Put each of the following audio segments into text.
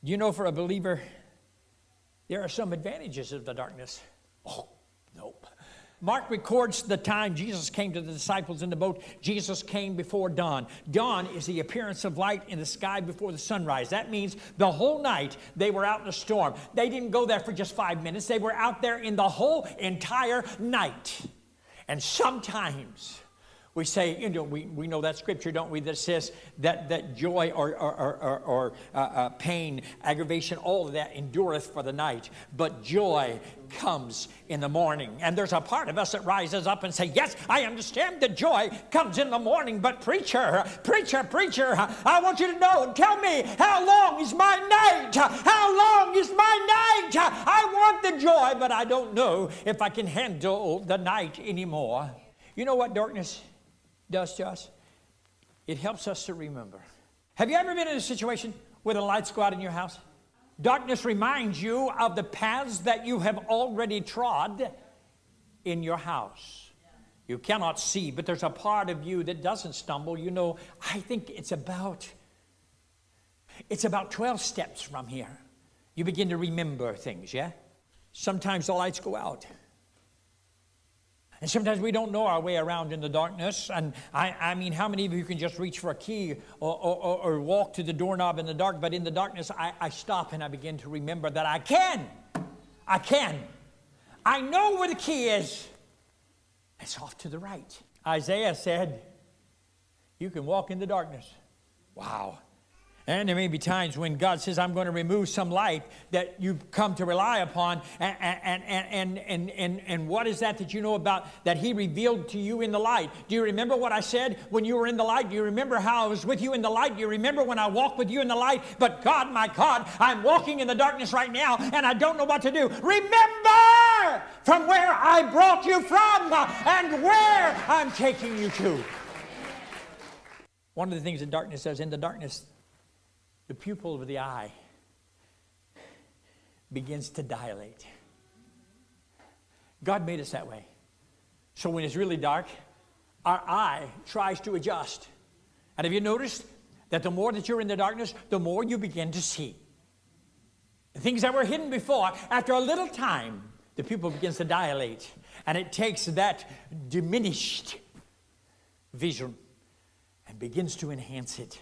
Do you know, for a believer, there are some advantages of the darkness? Oh, nope. Mark records the time Jesus came to the disciples in the boat. Jesus came before dawn. Dawn is the appearance of light in the sky before the sunrise. That means the whole night they were out in a storm. They didn't go there for just 5 minutes. They were out there in the whole entire night. And sometimes we say, we know that scripture, don't we, that says that joy or pain, aggravation, all of that endureth for the night, but joy comes in the morning. And there's a part of us that rises up and say, yes, I understand that joy comes in the morning, but preacher, I want you to know, tell me, how long is my night? How long is my night? I want the joy, but I don't know if I can handle the night anymore. You know what darkness does to us? It helps us to remember. Have you ever been in a situation where the lights go out in your house? Darkness reminds you of the paths that you have already trod in your house. You cannot see, but there's a part of you that doesn't stumble. You know, I think it's about 12 steps from here. You begin to remember things, yeah? Sometimes the lights go out. And sometimes we don't know our way around in the darkness. And I mean, how many of you can just reach for a key or walk to the doorknob in the dark? But in the darkness, I stop and I begin to remember that I can. I know where the key is. It's off to the right. Isaiah said, you can walk in the darkness. Wow. And there may be times when God says, I'm going to remove some light that you've come to rely upon. And what is that you know about that He revealed to you in the light? Do you remember what I said when you were in the light? Do you remember how I was with you in the light? Do you remember when I walked with you in the light? But God, my God, I'm walking in the darkness right now and I don't know what to do. Remember from where I brought you from and where I'm taking you to. One of the things that darkness does, in the darkness, the pupil of the eye begins to dilate. God made us that way. So when it's really dark, our eye tries to adjust. And have you noticed that the more that you're in the darkness, the more you begin to see? The things that were hidden before, after a little time, the pupil begins to dilate. And it takes that diminished vision and begins to enhance it.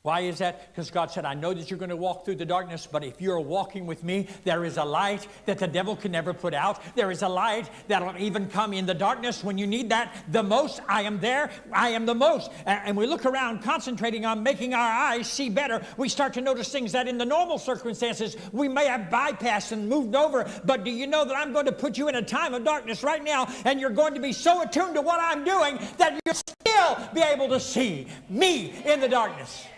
Why is that? Because God said, I know that you're going to walk through the darkness, but if you're walking with me, there is a light that the devil can never put out. There is a light that will even come in the darkness when you need that the most. I am there. I am the most. And we look around concentrating on making our eyes see better. We start to notice things that in the normal circumstances we may have bypassed and moved over. But do you know that I'm going to put you in a time of darkness right now, and you're going to be so attuned to what I'm doing that you'll still be able to see me in the darkness.